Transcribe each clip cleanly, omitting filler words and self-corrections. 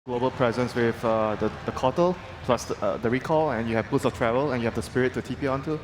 Global presence with the Kotal, plus the recall, and you have boost of travel, and you have the spirit to TP onto.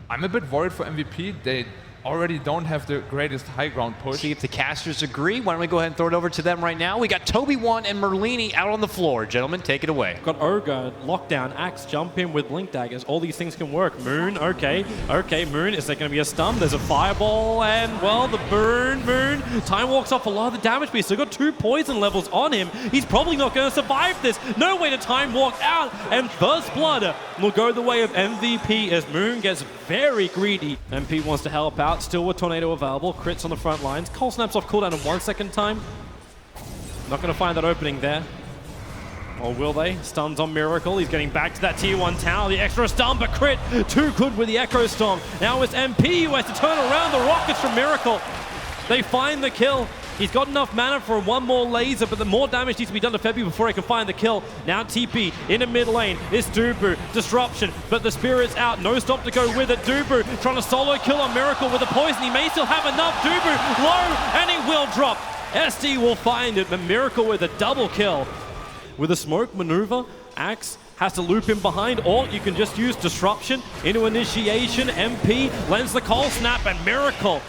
I'm a bit worried for MVP. They already don't have the greatest high ground push. See if the casters agree. Why don't we go ahead and throw it over to them right now? We got TobiWan and Merlini out on the floor. Gentlemen, take it away. Got Ogre, Lockdown, Axe, jump in with Blink Daggers. All these things can work. Moon, okay. Okay, Moon, is there going to be a stun? There's a Fireball, and, well, the Moon. Time walks off a lot of the damage piece. So got 2 poison levels on him. He's probably not going to survive this. No way to Time Walk out, and First Blood will go the way of MVP as Moon gets very greedy. MP wants to help out, still with Tornado available. Crits on the front lines. Cole snaps off cooldown in 1 second time. Not going to find that opening there. Or will they? Stuns on Miracle. He's getting back to that tier 1 tower. The extra stun, but crit too good with the Echo Storm. Now it's MP who has to turn around the rockets from Miracle. They find the kill. He's got enough mana for 1 more laser, but the more damage needs to be done to Febby before he can find the kill. Now TP in the mid lane. It's Dubu. Disruption, but the Spirit's out. No stop to go with it. Dubu trying to solo kill on Miracle with the poison. He may still have enough. Dubu low, and he will drop. SD will find it, but Miracle with a double kill. With a smoke maneuver, Axe has to loop him behind, or you can just use Disruption into initiation. MP lends the cold snap, and Miracle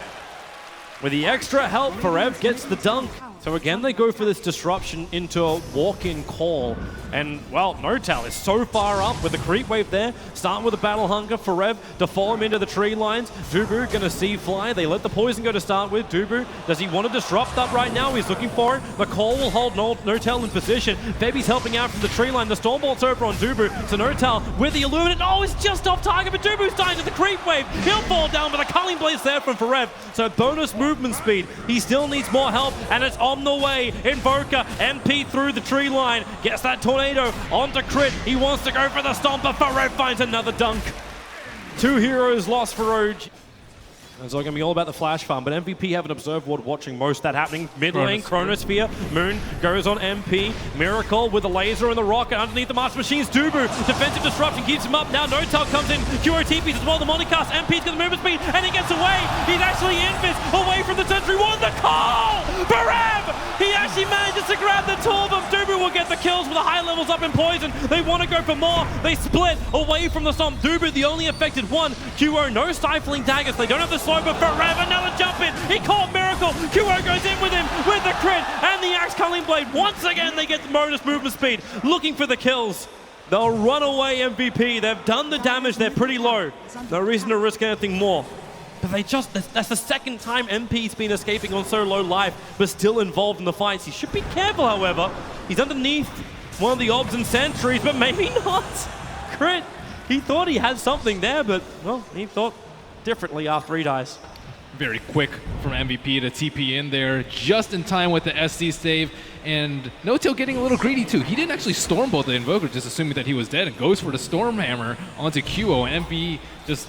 with the extra help, Forev gets the dunk. So again, they go for this disruption into a walk-in call. And, well, Notal is so far up with the creep wave there. Starting with the Battle Hunger, Forev to follow him into the tree lines. Dubu gonna see fly. They let the poison go to start with. Dubu, does he want to disrupt up right now? He's looking for it. The call will hold Notal in position. Febby's helping out from the tree line. The Stormbolt's over on Dubu. So Notal with the Illuminate. Oh, it's just off target, but Dubu's dying to the creep wave. He'll fall down, but the Culling Blade's there from Forev. So bonus movement speed. He still needs more help, and it's on the way. Invoker, MP through the tree line. Gets that Tornado onto crit. He wants to go for the stomp, but Forev finds another dunk. 2 heroes lost for OG. It's all going to be all about the flash farm, but MVP have an observe ward watching most of that happening. Mid lane, Chronosphere. Moon goes on MP. Miracle with the laser and the rocket underneath the Master Machines. Dubu, defensive disruption keeps him up. Now Notal comes in. QOTPs as well. The Monicast. MP's got the movement speed, and he gets away. He's actually invis away from the Sentry. Won the call! Forev! He actually manages to grab the two of them. Dubu will get the kills with the high levels up in poison. They want to go for more. They split away from the stomp. Dubu, the only affected one. QO, no stifling daggers. They don't have the slow, but Forev, another jump in. He caught Miracle. QO goes in with him with the crit and the Axe Culling Blade. Once again, they get the bonus movement speed, looking for the kills. They'll run away MVP. They've done the damage. They're pretty low. No reason to risk anything more. But that's the second time MP's been escaping on so low life, but still involved in the fights. He should be careful, however. He's underneath one of the Obs and Sentries, but maybe not. Crit. He thought he had something there, but, well, he thought differently after he dies. Very quick from MVP to TP in there, just in time with the SC save, and Notal getting a little greedy too. He didn't actually Stormbolt the Invoker, just assuming that he was dead, and goes for the Stormhammer onto QO, and MP just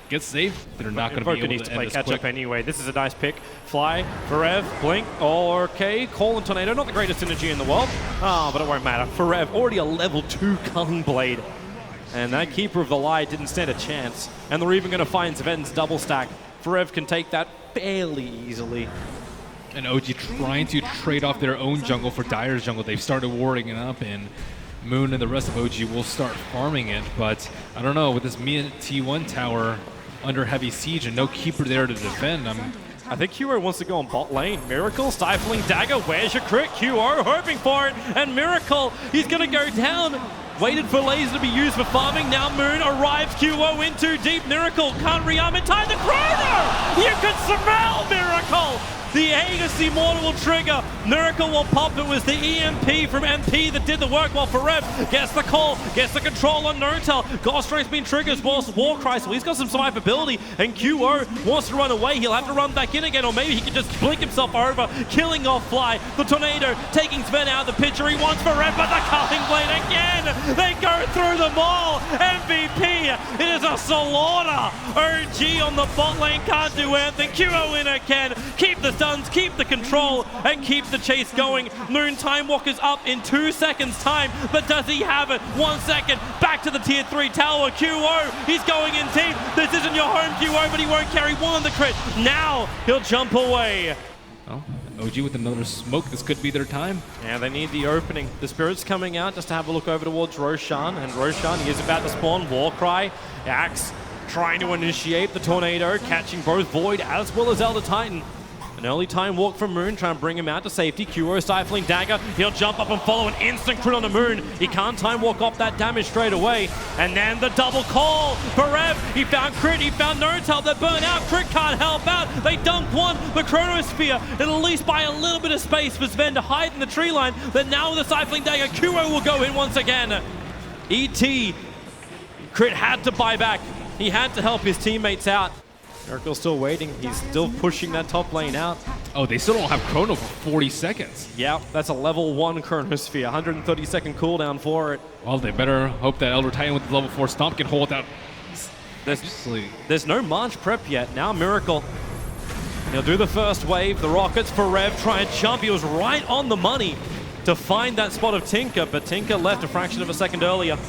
gets saved. They're not going to be able needs to to play end this catch quick. up anyway. This is a nice pick. Fly, Forev, Blink, okay. Call and Tornado, not the greatest synergy in the world. But it won't matter. Forev, already a level 2 Culling Blade. And that Keeper of the Light didn't stand a chance. And they're even going to find Zven's double stack. Forev can take that fairly easily. And OG trying to trade off their own jungle for Dire's jungle. They've started warding it up, and Moon and the rest of OG will start farming it. But I don't know, with this mid T1 tower under heavy siege and no Keeper there to defend, I think QO wants to go on bot lane. Miracle, stifling dagger, where's your crit? QO hoping for it, and Miracle, he's gonna go down. Waited for laser to be used for farming, now Moon arrives, QO in too deep. Miracle can't rearm in time, the Chrono! You can smell Miracle! The Aegis Immortal will trigger. Miracle will pop. It was the EMP from MP that did the work, while Forev gets the call, gets the control on Notal. God Strength's been triggered as well as Warcry, so he's got some survivability, and QO wants to run away. He'll have to run back in again, or maybe he can just blink himself over, killing off Fly. The Tornado taking Sven out of the picture. He wants Forev, but the Culling Blade again. They go through them all. MVP, it is a slaughter. OG on the bot lane can't do anything. QO in again. Keep the stuns, keep the control, and keep the chase going. Moon Time Walker's up in 2 seconds time, but does he have it? 1 second, back to the tier 3 tower. QO, he's going in deep. This isn't your home, QO, but he won't carry one on the crit. Now he'll jump away. well, OG with another smoke. This could be their time. Yeah, they need the opening. The Spirit's coming out just to have a look over towards Roshan, and Roshan, he is about to spawn. Warcry, Axe trying to initiate the Tornado, catching both Void as well as Elder Titan. An early time walk from Moon, trying to bring him out to safety. Kuro stifling dagger. He'll jump up and follow an instant crit on the Moon. He can't time walk off that damage straight away. And then the double call for Rev. He found crit, he found no-tail. They're burnt out. Crit can't help out. They dunk one. The Chronosphere. It'll at least buy a little bit of space for Sven to hide in the tree line. But now with the stifling dagger, Kuro will go in once again. ET. Crit had to buy back. He had to help his teammates out. Miracle's still waiting. He's still pushing that top lane out. Oh, they still don't have Chrono for 40 seconds. Yeah, that's a level 1 Chronosphere. 130-second cooldown for it. Well, they better hope that Elder Titan with the level 4 stomp can hold out. There's no March prep yet. Now Miracle. He'll do the first wave. The Rockets for Rev try and jump. He was right on the money to find that spot of Tinker, but Tinker left a fraction of a second earlier.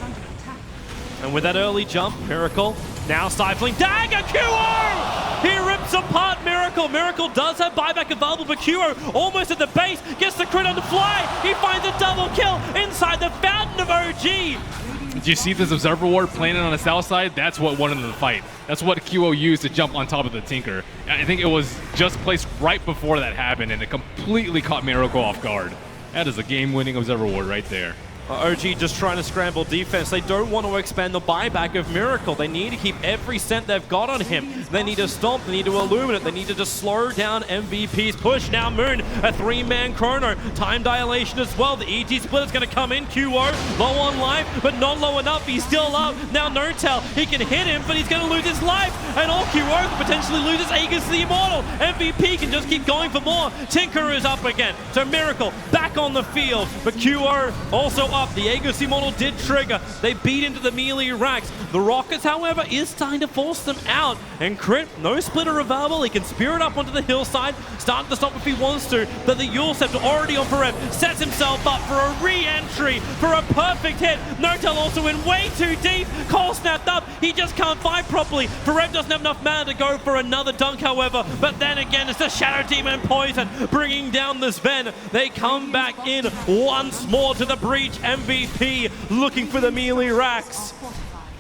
And with that early jump, Miracle now stifling dagger. QO! He rips apart Miracle. Miracle does have buyback available, but QO almost at the base, gets the crit on the fly. He finds a double kill inside the fountain of OG. Did you see this Observer Ward playing on the south side? That's what won in the fight. That's what QO used to jump on top of the Tinker. I think it was just placed right before that happened, and it completely caught Miracle off guard. That is a game-winning Observer Ward right there. OG just trying to scramble defense. They don't want to expand the buyback of Miracle. They need to keep every cent they've got on him. They need to stomp. They need to illuminate. They need to just slow down MVP's push. Now Moon, a 3-man Chrono. Time dilation as well. The ET split is going to come in. QO low on life, but not low enough. He's still up. Now no-tail. He can hit him, but he's going to lose his life. And all QO could potentially lose his Aegis the Immortal. MVP can just keep going for more. Tinker is up again. So Miracle back on the field, but QO also up. The Aegis Immortal did trigger. They beat into the melee racks. The Rockets, however, is starting to force them out. And Crit, no splitter available. He can spear it up onto the hillside, starting to stop if he wants to. But the Yule Scepter already on Forev, sets himself up for a re-entry, for a perfect hit. No-tail also in way too deep. Cole snapped up. He just can't fight properly. Forev doesn't have enough mana to go for another dunk, however. But then again, it's the Shadow Demon Poison bringing down the Sven. They come back in once more to the breach. MVP looking for the melee racks.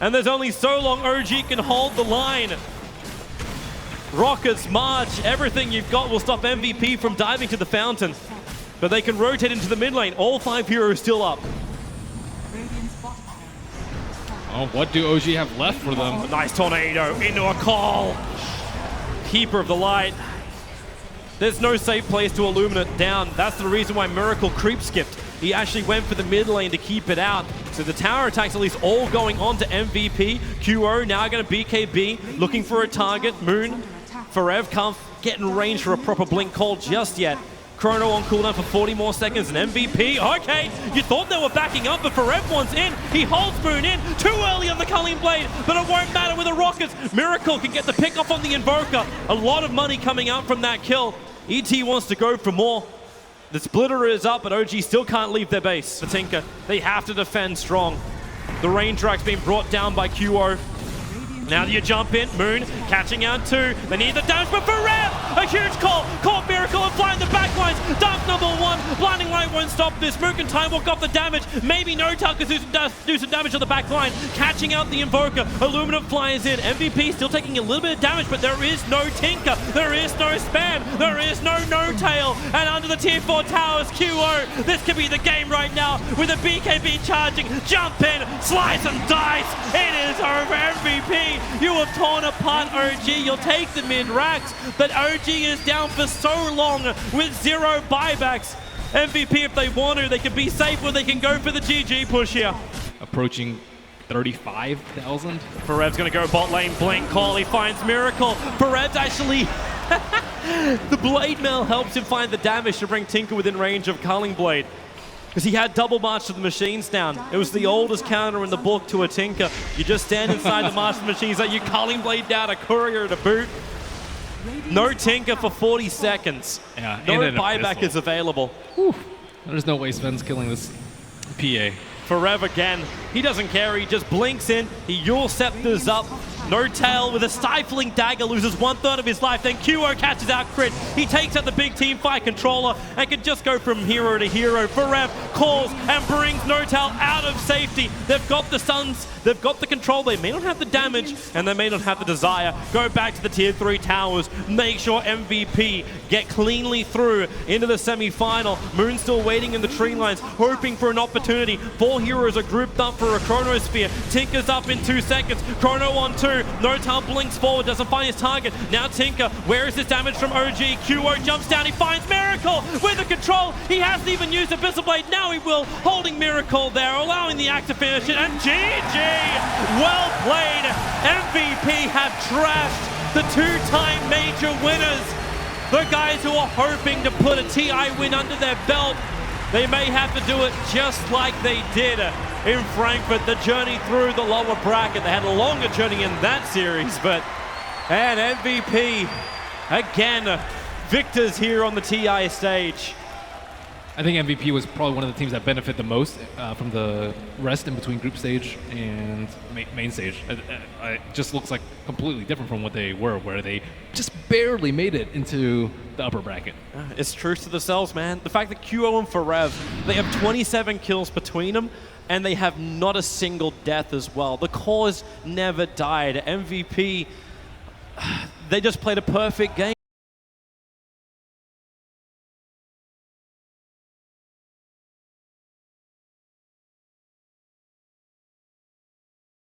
And there's only so long OG can hold the line. Rockets, March, everything you've got will stop MVP from diving to the fountain. But they can rotate into the mid lane. All 5 heroes still up. Oh, what do OG have left for them? A nice tornado into a call. Keeper of the light. There's no safe place to illuminate down. That's the reason why Miracle creep skipped. He actually went for the mid lane to keep it out. So the tower attacks at least all going on to MVP. QO now going to BKB, looking for a target. Moon, Forev can't get in range for a proper blink call just yet. Chrono on cooldown for 40 more seconds, and MVP, okay, you thought they were backing up, but Forev wants in. He holds Moon in, too early on the Culling Blade, but it won't matter with the Rockets. Miracle can get the pick off on the Invoker. A lot of money coming out from that kill. ET wants to go for more. The splitter is up, but OG still can't leave their base. The Tinker, they have to defend strong. The range rack's being brought down by QO. Now you jump in, Moon catching out 2. They need the damage, but Forev, a huge call. Caught Miracle and flying the backlines. Dunk number 1. Blinding Light won't stop this. Moon can time walk off the damage. Maybe no-tail can do some damage on the backline. Catching out the Invoker. Illuminate flies in. MVP still taking a little bit of damage, but there is no Tinker. There is no spam. There is no no-tail. And under the tier 4 towers, QO. This could be the game right now with a BKB charging. Jump in, slice and dice. It is over. MVP. You have torn apart OG. You'll take the mid racks, but OG is down for so long with 0 buybacks. MVP, if they want to, they can be safe or they can go for the GG push here. Approaching 35,000. Forev's going to go bot lane, blink call. He finds Miracle. Forev's actually... the Blade Mail helps him find the damage to bring Tinker within range of Culling Blade. Because he had double march to the machines down. It was the oldest counter in the book to a Tinker. You just stand inside the march of the machines, like you Culling Blade down, a courier to boot. No Tinker for 40 seconds. Yeah, no buyback is available. Whew. There's no way Sven's killing this PA. Forev again. He doesn't care. He just blinks in. He Yule Scepters up. No Tail with a stifling dagger loses 1/3 of his life. Then QO catches out crit. He takes out the big team fight controller and can just go from hero to hero. Forev calls and brings No Tail out of safety. They've got the stuns, they've got the control. They may not have the damage and they may not have the desire. Go back to the tier 3 towers. Make sure MVP get cleanly through into the semi-final. Moon still waiting in the tree lines, hoping for an opportunity. 4 heroes are grouped up for a Chronosphere. Tinker's up in 2 seconds. Chrono on 2. No Tail blinks forward, doesn't find his target. Now Tinker, where is this damage from OG? QO jumps down, he finds Miracle with the control. He hasn't even used Abyssal Blade, now he will. Holding Miracle there, allowing the act to finish it, and GG! Well played! MVP have trashed the 2-time major winners. The guys who are hoping to put a TI win under their belt, they may have to do it just like they did in Frankfurt, the journey through the lower bracket. They had a longer journey in that series, but and MVP, again, victors here on the TI stage. I think MVP was probably one of the teams that benefit the most from the rest in between group stage and main stage. It just looks like completely different from what they were, where they just barely made it into the upper bracket. It's true to themselves, man. The fact that QO and Forev, they have 27 kills between them, and they have not a single death as well. The cause never died. MVP, they just played a perfect game.